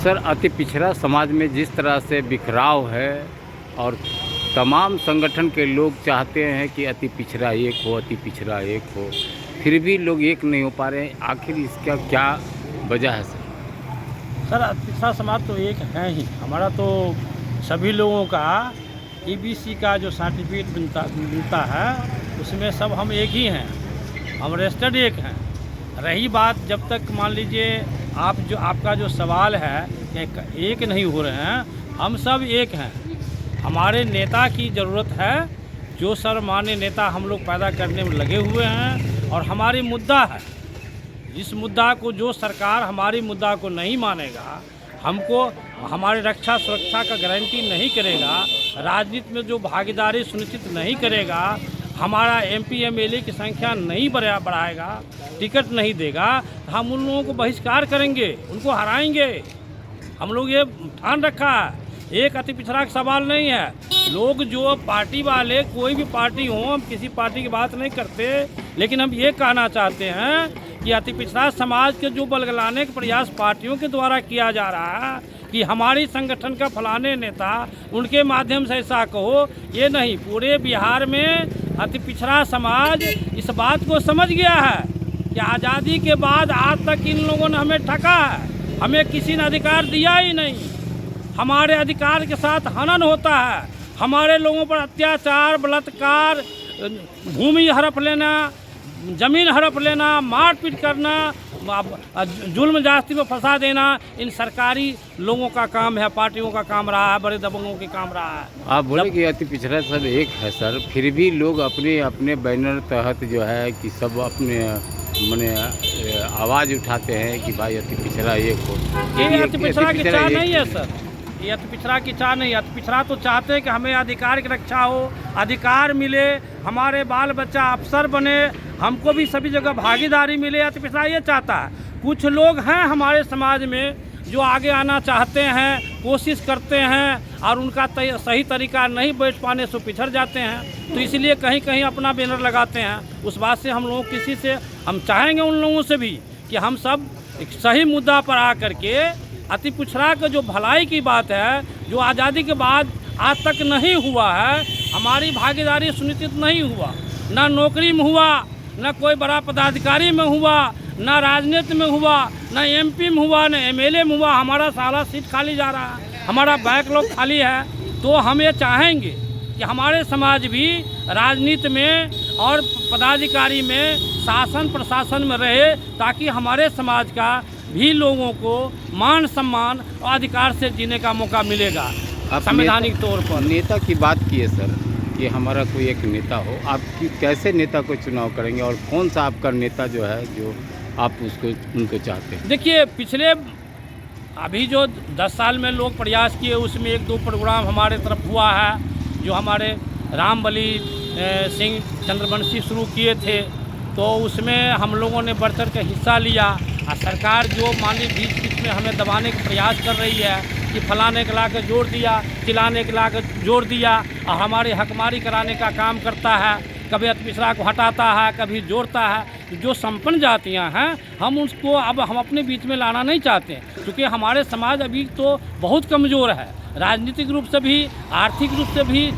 Sir, अति पिछड़ा समाज में जिस तरह से बिखराव है और तमाम संगठन के लोग चाहते हैं कि अति पिछड़ा एक हो, अति पिछड़ा एक हो, फिर भी लोग एक नहीं हो पा रहे हैं। आखिर इसका क्या वजह है सर? सर, अति पिछड़ा समाज तो एक है ही। हमारा तो सभी लोगों का ईबीसी का जो सर्टिफिकेट मिलता है उसमें सब हम एक ही हैं, हम रजिस्टर्ड एक हैं। रही बात, जब तक मान लीजिए आपका जो सवाल है कि एक नहीं हो रहे हैं, हम सब एक हैं। हमारे नेता की ज़रूरत है, जो सर्वमान्य नेता हम लोग पैदा करने में लगे हुए हैं। और हमारी मुद्दा है, इस मुद्दा को जो सरकार हमारी मुद्दा को नहीं मानेगा, हमको हमारी रक्षा सुरक्षा का गारंटी नहीं करेगा, राजनीति में जो भागीदारी सुनिश्चित नहीं करेगा, हमारा एमपी एमएलए की संख्या नहीं बढ़ाएगा, टिकट नहीं देगा, हम उन लोगों को बहिष्कार करेंगे, उनको हराएंगे। हम लोग ये ठान रखा है। एक अति पिछड़ा का सवाल नहीं है। लोग जो पार्टी वाले, कोई भी पार्टी हो, हम किसी पार्टी की बात नहीं करते, लेकिन हम ये कहना चाहते हैं कि अति पिछड़ा समाज के जो बलगलाने का प्रयास पार्टियों के द्वारा किया जा रहा है कि हमारी संगठन का फलाने नेता उनके माध्यम से ऐसा कहो, ये नहीं। पूरे बिहार में अति पिछड़ा समाज इस बात को समझ गया है कि आज़ादी के बाद आज तक इन लोगों ने हमें ठगा है, हमें किसी ने अधिकार दिया ही नहीं। हमारे अधिकार के साथ हनन होता है, हमारे लोगों पर अत्याचार, बलात्कार, भूमि हड़प लेना, ज़मीन हड़प लेना, मारपीट करना, जुल्म जास्ती में फंसा देना, इन सरकारी लोगों का काम है, पार्टियों का काम रहा है, बड़े दबंगों के काम रहा है। आप बोले कि अति पिछड़ा सब एक है सर, फिर भी लोग अपने अपने बैनर तहत जो है कि सब अपने माने आवाज़ उठाते हैं कि भाई अति पिछड़ा एक हो। ये अति पिछड़ा की चाह नहीं है सर, ये अति पिछड़ा की चाह नहीं है। अति पिछड़ा तो चाहते हैं कि हमें अधिकार की रक्षा हो, अधिकार मिले, हमारे बाल बच्चा अफसर बने, हमको भी सभी जगह भागीदारी मिले। अति पिछड़ा ये चाहता है। कुछ लोग हैं हमारे समाज में जो आगे आना चाहते हैं, कोशिश करते हैं, और उनका सही तरीका नहीं बैठ पाने से पिछड़ जाते हैं, तो इसलिए कहीं कहीं अपना बैनर लगाते हैं। उस बात से हम लोग किसी से, हम चाहेंगे उन लोगों से भी कि हम सब एक सही मुद्दा पर आकर के अति पिछड़ा का जो भलाई की बात है, जो आज़ादी के बाद आज तक नहीं हुआ है, हमारी भागीदारी सुनिश्चित नहीं हुआ, ना नौकरी में हुआ, ना कोई बड़ा पदाधिकारी में हुआ, ना राजनीति में हुआ, ना एमपी में हुआ, ना एमएलए में हुआ। हमारा सारा सीट खाली जा रहा है, हमारा बैकलॉग खाली है। तो हम ये चाहेंगे कि हमारे समाज भी राजनीति में और पदाधिकारी में, शासन प्रशासन में रहे, ताकि हमारे समाज का भी लोगों को मान सम्मान और अधिकार से जीने का मौका मिलेगा संवैधानिक तौर पर। नेता की बात की है सर कि हमारा कोई एक नेता हो, आप कैसे नेता को चुनाव करेंगे और कौन सा आपका नेता जो है जो आप उनको चाहते हैं? देखिए, पिछले अभी जो 10 साल में लोग प्रयास किए, उसमें 1-2 प्रोग्राम हमारे तरफ हुआ है। जो हमारे रामबली सिंह चंद्रवंशी शुरू किए थे, तो उसमें हम लोगों ने बढ़ चढ़ कर हिस्सा लिया। और सरकार जो मान ली बीच में हमें दबाने का प्रयास कर रही है कि फलाने के ला कर जोड़ दिया, चिलाने के ला कर जोड़ दिया, और हमारी हकमारी कराने का काम करता है। कभी अति पिछड़ा को हटाता है, कभी जोड़ता है। जो संपन्न जातियां हैं, हम उसको अब हम अपने बीच में लाना नहीं चाहते, क्योंकि हमारे समाज अभी तो बहुत कमज़ोर है, राजनीतिक रूप से भी, आर्थिक रूप से भी।